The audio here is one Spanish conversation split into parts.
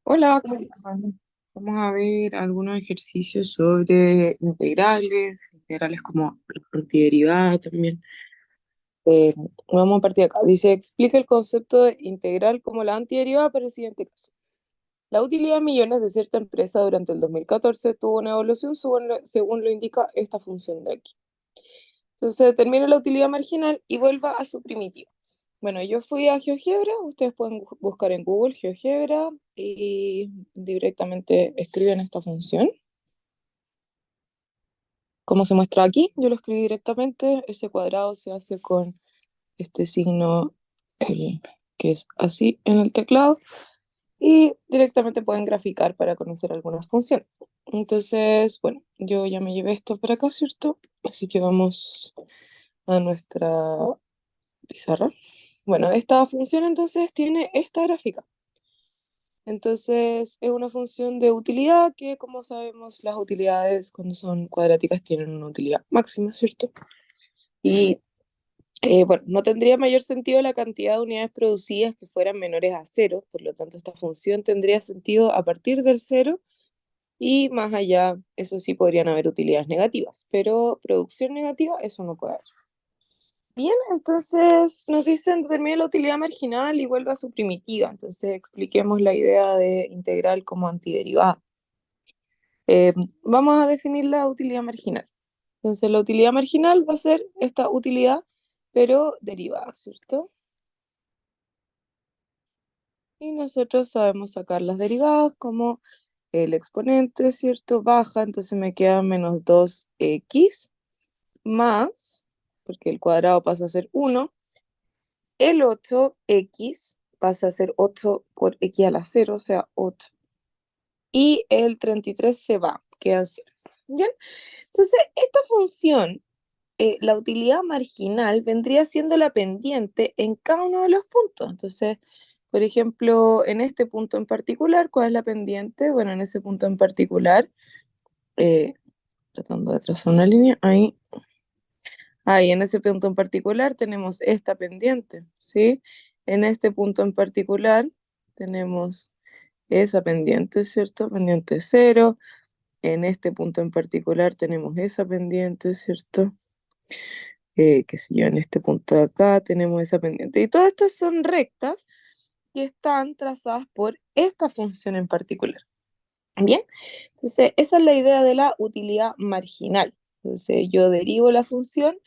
Hola, ¿cómo están? Vamos a ver algunos ejercicios sobre integrales como antiderivadas también. Vamos a partir de acá. Dice, explica el concepto de integral como la antiderivada para el siguiente caso. La utilidad de millones de cierta empresa durante el 2014 tuvo una evolución según lo indica esta función de aquí. Entonces determina la utilidad marginal y vuelva a su primitiva. Bueno, yo fui a GeoGebra, ustedes pueden buscar en Google GeoGebra y directamente escriben esta función. Como se muestra aquí, yo lo escribí directamente, ese cuadrado se hace con este signo que es así en el teclado y directamente pueden graficar para conocer algunas funciones. Entonces, bueno, yo ya me llevé esto para acá, ¿cierto? Así que vamos a nuestra pizarra. Bueno, esta función entonces tiene esta gráfica. Entonces es una función de utilidad que, como sabemos, las utilidades cuando son cuadráticas tienen una utilidad máxima, ¿cierto? Y bueno, no tendría mayor sentido la cantidad de unidades producidas que fueran menores a cero, por lo tanto esta función tendría sentido a partir del cero y más allá, eso sí podrían haber utilidades negativas, pero producción negativa, eso no puede haber. Bien, entonces nos dicen determina la utilidad marginal y vuelve a su primitiva. Entonces expliquemos la idea de integral como antiderivada. Eh, Vamos a definir la utilidad marginal. Entonces la utilidad marginal va a ser esta utilidad, pero derivada, ¿cierto? Y nosotros sabemos sacar las derivadas como el exponente, ¿cierto? Baja, entonces me queda menos 2x más, porque el cuadrado pasa a ser 1. El 8x pasa a ser 8 por x a la 0, o sea, 8. Y el 33 se va, queda 0. ¿Bien? Entonces, esta función, la utilidad marginal, vendría siendo la pendiente en cada uno de los puntos. Entonces, por ejemplo, en este punto en particular, ¿cuál es la pendiente? Bueno, en ese punto en particular, eh, tratando de trazar una línea, ahí en ese punto en particular tenemos esta pendiente, ¿sí? En este punto en particular tenemos esa pendiente, ¿cierto? Pendiente cero. En este punto en particular tenemos esa pendiente, ¿cierto? Qué sé yo, en este punto de acá tenemos esa pendiente. Y todas estas son rectas que están trazadas por esta función en particular. Bien, entonces esa es la idea de la utilidad marginal. Entonces yo derivo la función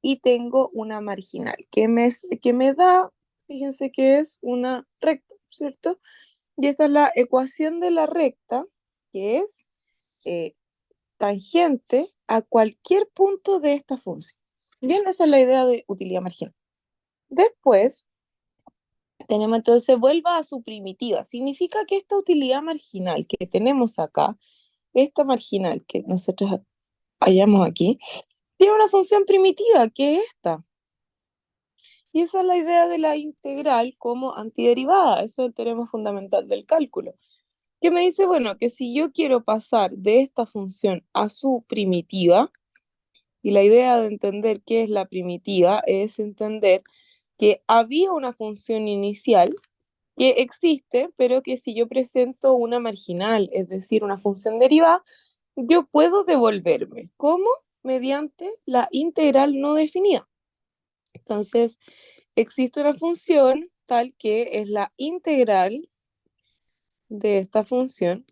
y tengo una marginal que me da, fíjense que es una recta, ¿cierto? Y esta es la ecuación de la recta, que es eh, tangente a cualquier punto de esta función. Bien, esa es la idea de utilidad marginal. Después, tenemos entonces, vuelva a su primitiva. Significa que esta utilidad marginal que tenemos acá, esta marginal que nosotros hallamos aquí, tiene una función primitiva, que es esta. Y esa es la idea de la integral como antiderivada. Eso es el teorema fundamental del cálculo. Que me dice, bueno, que si yo quiero pasar de esta función a su primitiva, y la idea de entender qué es la primitiva es entender que había una función inicial que existe, pero que si yo presento una marginal, es decir, una función derivada, yo puedo devolverme. ¿Cómo? Mediante la integral no definida. Entonces, existe una función tal que es la integral de esta función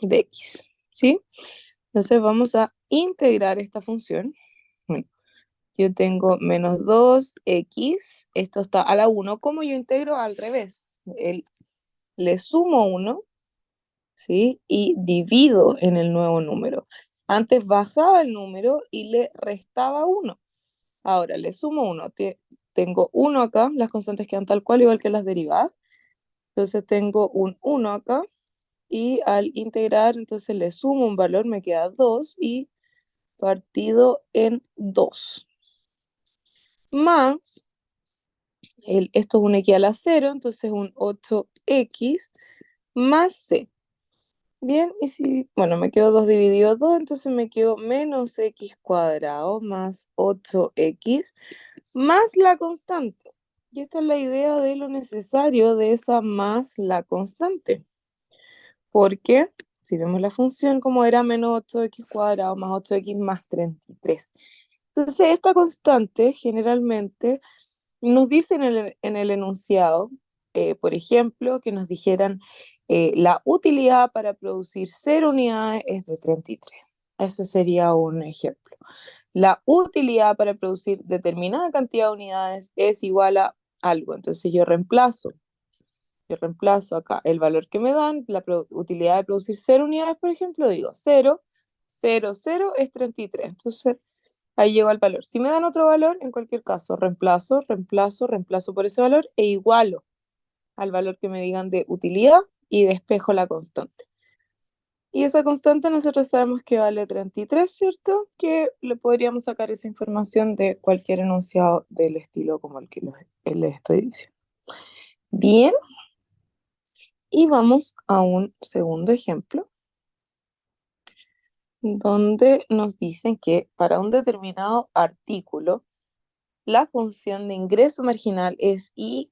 de x, ¿sí? Entonces vamos a integrar esta función. Bueno, yo tengo menos 2x, esto está a la 1. ¿Cómo yo integro? Al revés. Le sumo 1, ¿sí? Y divido en el nuevo número. Antes bajaba el número y le restaba 1. Ahora le sumo 1. Tengo 1 acá, las constantes quedan tal cual, igual que las derivadas. Entonces tengo un 1 acá y al integrar, entonces le sumo un valor, me queda 2 y partido en 2. Más, esto es un x a la 0, entonces un 8x más c. Bien, y si, bueno, me quedo 2 dividido 2, entonces me quedo menos x cuadrado más 8x más la constante. Y esta es la idea de lo necesario de esa más la constante. porque si vemos la función como era menos 8x cuadrado más 8x más 33. Entonces esta constante generalmente nos dice en el enunciado, por ejemplo, que nos dijeran la utilidad para producir 0 unidades es de 33. Ese sería un ejemplo. La utilidad para producir determinada cantidad de unidades es igual a algo. Entonces yo reemplazo acá el valor que me dan, la utilidad de producir 0 unidades, por ejemplo, digo 0, 0, 0 es 33. Entonces ahí llego al valor. Si me dan otro valor, en cualquier caso, reemplazo por ese valor e igualo al valor que me digan de utilidad y despejo la constante. Y esa constante nosotros sabemos que vale 33, ¿cierto? Que le podríamos sacar esa información de cualquier enunciado del estilo como el que les estoy diciendo. Bien, y vamos a un segundo ejemplo, donde nos dicen que para un determinado artículo, la función de ingreso marginal es y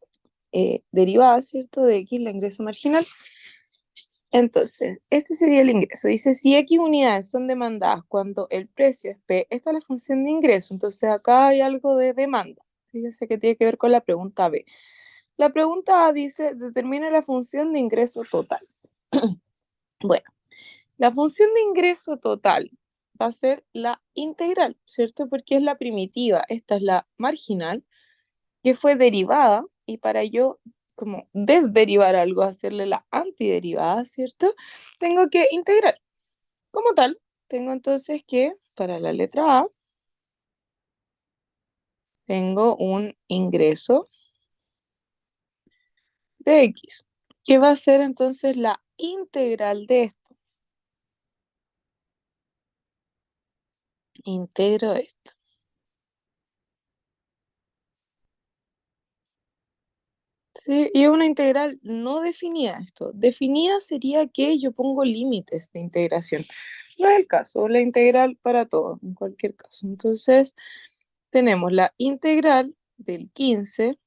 derivada, ¿cierto? De x, la ingreso marginal. Entonces, este sería el ingreso. Dice, si x unidades son demandadas cuando el precio es P, esta es la función de ingreso. Entonces, acá hay algo de demanda. Fíjense que tiene que ver con la pregunta B. La pregunta A dice, determina la función de ingreso total. Bueno, la función de ingreso total va a ser la integral, ¿cierto? Porque es la primitiva. Esta es la marginal, que fue derivada, y para yo como desderivar algo, hacerle la antiderivada, ¿cierto? Tengo que integrar. Como tal, tengo entonces que, para la letra A, tengo un ingreso de X, que va a ser entonces la integral de esto. Integro esto. ¿Sí? Y es una integral no definida esto. Definida sería que yo pongo límites de integración. No es el caso, la integral para todo, en cualquier caso. Entonces, tenemos la integral del 15,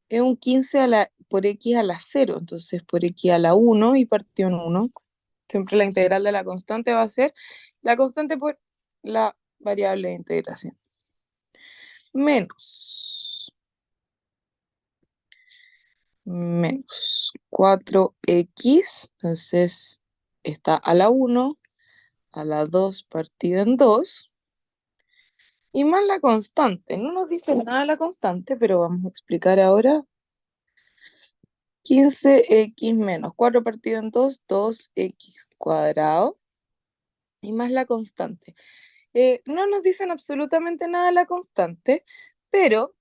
es un 15 por x a la 0, entonces por x a la 1 y partido en 1. Siempre la integral de la constante va a ser la constante por la variable de integración. Menos 4x, entonces está a la 1, a la 2 partida en 2, y más la constante. No nos dice nada la constante, pero vamos a explicar ahora. 15x menos 4 partido en 2, 2x cuadrado, y más la constante. No nos dicen absolutamente nada la constante, pero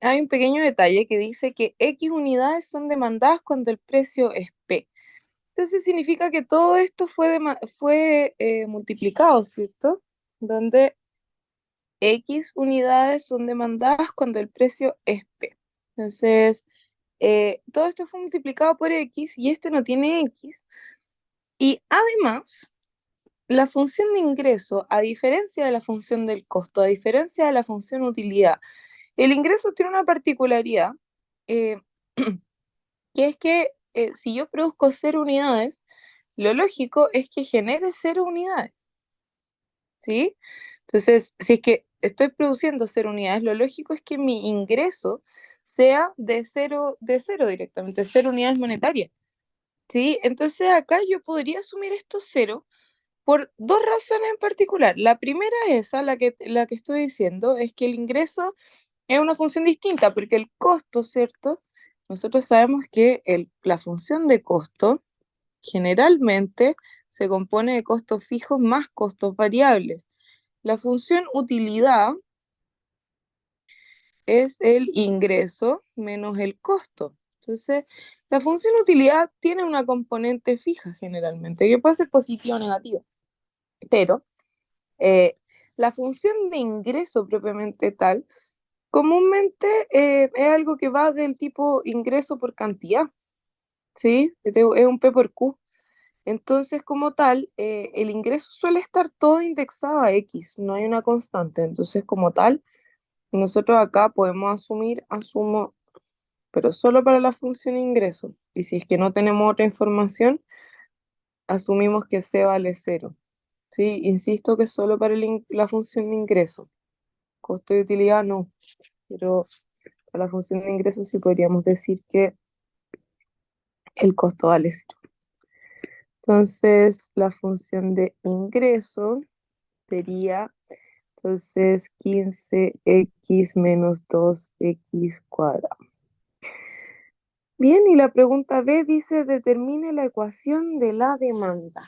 hay un pequeño detalle que dice que x unidades son demandadas cuando el precio es P. Entonces significa que todo esto fue multiplicado, ¿cierto? Donde X unidades son demandadas cuando el precio es P. Entonces, todo esto fue multiplicado por X y este no tiene X. Y además, la función de ingreso, a diferencia de la función del costo, a diferencia de la función utilidad, el ingreso tiene una particularidad, eh, que es que si yo produzco 0 unidades, lo lógico es que genere 0 unidades, ¿sí? Entonces, si es que estoy produciendo 0 unidades, lo lógico es que mi ingreso sea de cero directamente, 0 unidades monetarias, ¿sí? Entonces acá yo podría asumir estos 0 por dos razones en particular. La primera es esa, la que estoy diciendo, es que el ingreso es una función distinta, porque el costo, ¿cierto? Nosotros sabemos que la función de costo generalmente se compone de costos fijos más costos variables. La función utilidad es el ingreso menos el costo. Entonces, la función utilidad tiene una componente fija generalmente, que puede ser positiva o negativa, pero la función de ingreso propiamente tal, comúnmente es algo que va del tipo ingreso por cantidad, ¿sí? Es un P por Q. Entonces, como tal, el ingreso suele estar todo indexado a X, no hay una constante. Entonces, como tal, nosotros acá podemos asumo, pero solo para la función ingreso. Y si es que no tenemos otra información, asumimos que C vale 0. ¿Sí? Insisto que solo para la función de ingreso. Costo de utilidad no, pero para la función de ingreso sí podríamos decir que el costo vale 0. Entonces, la función de ingreso sería entonces 15x menos 2x cuadrado. Bien, y la pregunta B dice, determine la ecuación de la demanda.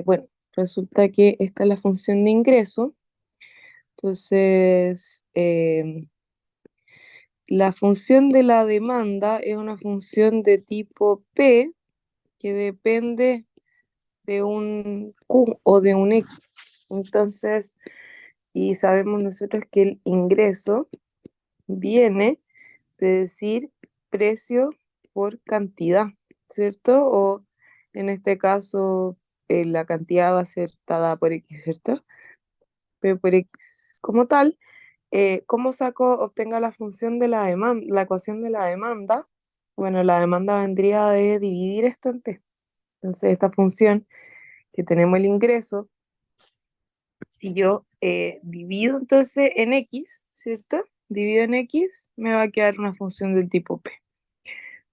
Bueno, resulta que esta es la función de ingreso. Entonces, la función de la demanda es una función de tipo P que depende de un Q o de un X. Entonces, y sabemos nosotros que el ingreso viene de decir precio por cantidad, ¿cierto? O en este caso, la cantidad va a ser dada por X, ¿cierto? P por X como tal. ¿Cómo obtenga la función de la demanda, la ecuación de la demanda? Bueno, la demanda vendría de dividir esto en P. Entonces, esta función que tenemos el ingreso, si yo divido entonces en X, ¿cierto? Divido en X, me va a quedar una función del tipo P.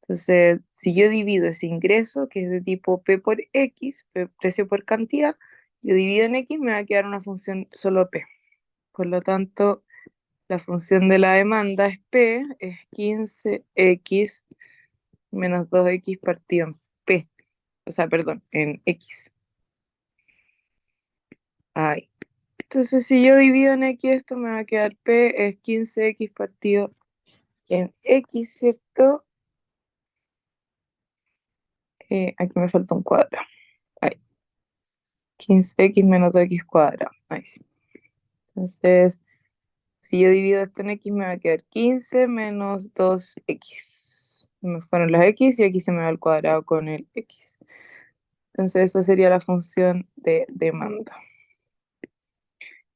Entonces, si yo divido ese ingreso, que es de tipo P por X, precio por cantidad, yo divido en X, me va a quedar una función solo P. Por lo tanto, la función de la demanda es P, es 15x menos 2x partido en P. O sea, perdón, en X. Ahí. Entonces, si yo divido en X, esto me va a quedar P es 15x partido en X, ¿cierto? Aquí me falta un cuadrado. Ahí. 15x menos 2x cuadrado. Ahí sí. Entonces, si yo divido esto en X, me va a quedar 15 menos 2x. Me fueron las X y aquí se me va el cuadrado con el X. Entonces, esa sería la función de demanda,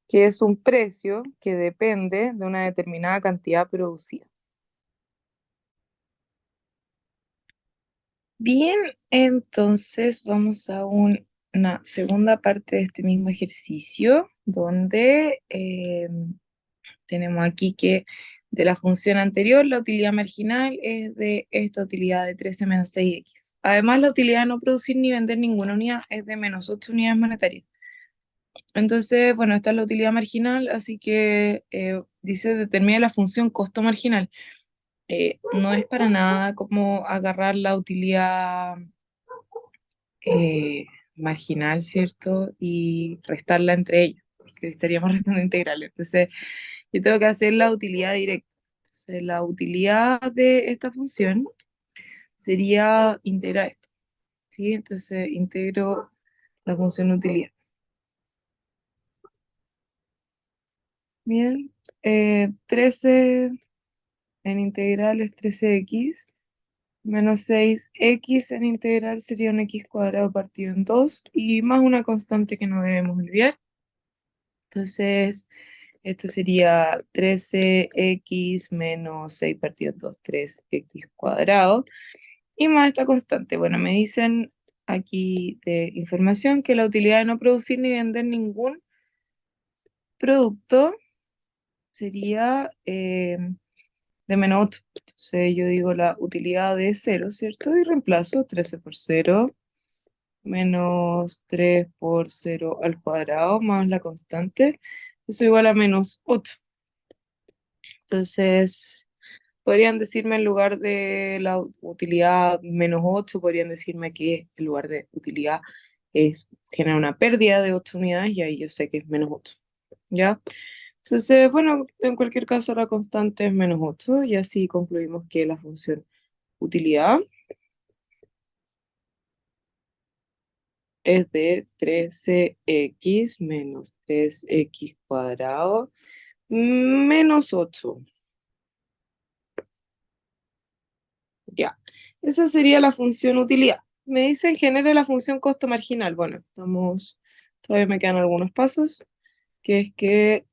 que es un precio que depende de una determinada cantidad producida. Bien, entonces vamos a una segunda parte de este mismo ejercicio, donde tenemos aquí que de la función anterior, la utilidad marginal es de esta utilidad de 13 menos 6x. Además, la utilidad de no producir ni vender ninguna unidad es de menos 8 unidades monetarias. Entonces, bueno, esta es la utilidad marginal, así que dice determina la función costo marginal. No es para nada como agarrar la utilidad marginal, ¿cierto? Y restarla entre ellos, porque estaríamos restando integrales. Entonces, yo tengo que hacer la utilidad directa. Entonces, la utilidad de esta función sería integrar esto, ¿sí? Entonces, integro la función utilidad. Bien, 13 en integral es 13x, menos 6x en integral sería un x cuadrado partido en 2 y más una constante que no debemos olvidar. Entonces, esto sería 13x menos 6 partido en 2, 3x cuadrado. Y más esta constante. Bueno, me dicen aquí de información que la utilidad de no producir ni vender ningún producto sería de menos 8. Entonces yo digo la utilidad de 0, ¿cierto? Y reemplazo 13 por 0 menos 3 por 0 al cuadrado más la constante. Eso igual a menos 8. Entonces, podrían decirme en lugar de la utilidad menos 8, podrían decirme que en lugar de utilidad genera una pérdida de 8 unidades y ahí yo sé que es menos 8. ¿Ya? Entonces, bueno, en cualquier caso la constante es menos 8 y así concluimos que la función utilidad es de 13x menos 3x cuadrado menos 8. Ya, esa sería la función utilidad. Me dicen genere la función costo marginal. Bueno, todavía me quedan algunos pasos, que es que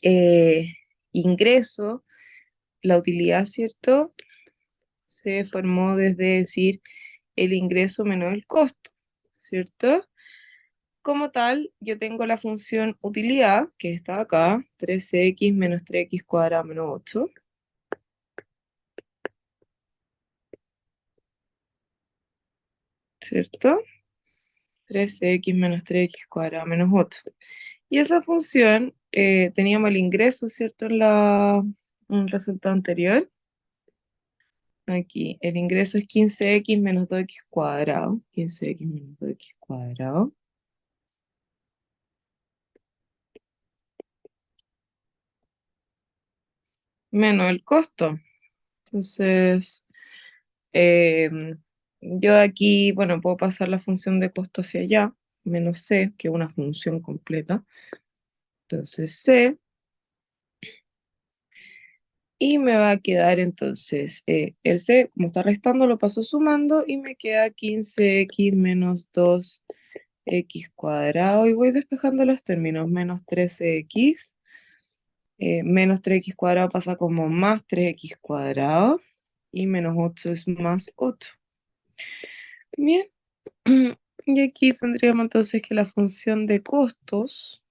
eh, ingreso, la utilidad, ¿cierto? Se formó desde decir el ingreso menos el costo, ¿cierto? Como tal, yo tengo la función utilidad, que está acá, 13x menos 3x cuadrado menos 8, ¿cierto? 13x menos 3x cuadrado menos 8. Y esa función, teníamos el ingreso, ¿cierto? En el resultado anterior. Aquí, el ingreso es 15x menos 2x cuadrado. 15x menos 2x cuadrado. Menos el costo. Entonces, yo de aquí, bueno, puedo pasar la función de costo hacia allá, menos c, que es una función completa. Entonces c, y me va a quedar entonces, el c, como está restando, lo paso sumando y me queda 15x menos 2x cuadrado. Y voy despejando los términos, menos 13x, menos 3x cuadrado pasa como más 3x cuadrado, y menos 8 es más 8. Bien. Y aquí tendríamos entonces que la función de costos,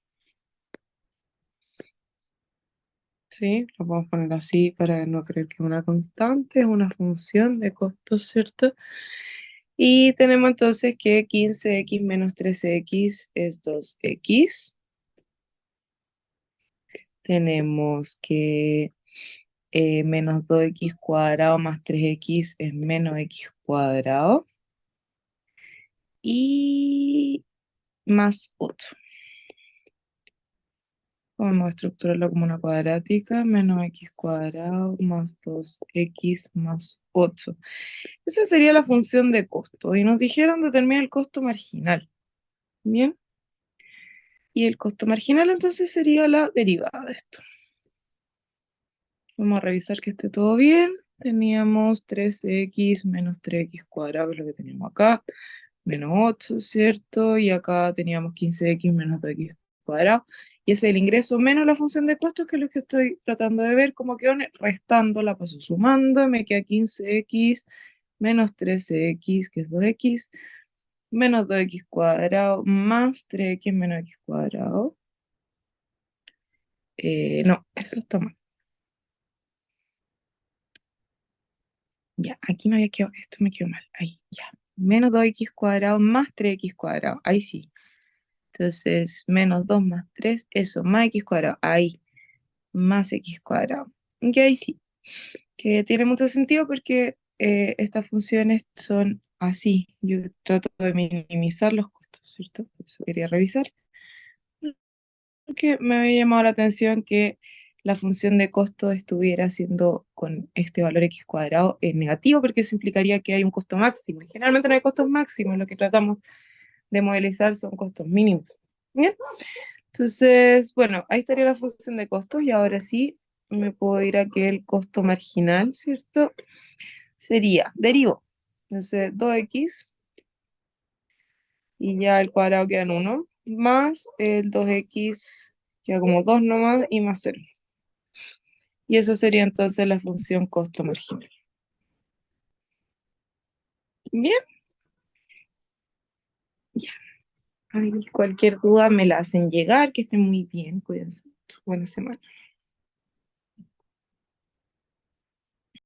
¿sí? Lo podemos poner así para no creer que es una constante, es una función de costos, ¿cierto? Y tenemos entonces que 15x menos 13x es 2x. Tenemos que menos 2x cuadrado más 3x es menos x cuadrado. Y más 8. Vamos a estructurarlo como una cuadrática, menos x cuadrado más 2x más 8. Esa sería la función de costo. Y nos dijeron determinar el costo marginal. Bien. Y el costo marginal entonces sería la derivada de esto. Vamos a revisar que esté todo bien. Teníamos 3x menos 3x cuadrado, que es lo que teníamos acá, menos 8, ¿cierto? Y acá teníamos 15x menos 2x cuadrado. Y ese es el ingreso menos la función de costos, que es lo que estoy tratando de ver. Como quedó restando, la paso sumando, me queda 15x menos 13x, que es 2x, menos 2x cuadrado, más 3x menos x cuadrado. No, eso está mal. Ya, aquí me había quedado, esto me quedó mal. Ahí, ya. Menos 2x cuadrado más 3x cuadrado. Ahí sí. Entonces, menos 2 más 3, eso, más x cuadrado. Ahí, más x cuadrado. Y ahí sí, que tiene mucho sentido porque estas funciones son así. Yo trato de minimizar los costos, ¿cierto? Por eso quería revisar. Porque me había llamado la atención que la función de costo estuviera siendo con este valor x cuadrado negativo, porque eso implicaría que hay un costo máximo. Y generalmente no hay costos máximos, lo que tratamos de modelizar son costos mínimos. Bien, entonces, bueno, ahí estaría la función de costos y ahora sí me puedo ir a que el costo marginal, ¿cierto? Sería, derivo. Entonces, 2x y ya el cuadrado queda en 1, más el 2x queda como 2 nomás y más 0. Y eso sería entonces la función costo marginal. Bien, ya. Ahí cualquier duda me la hacen llegar, que estén muy bien, cuídense. Buena semana.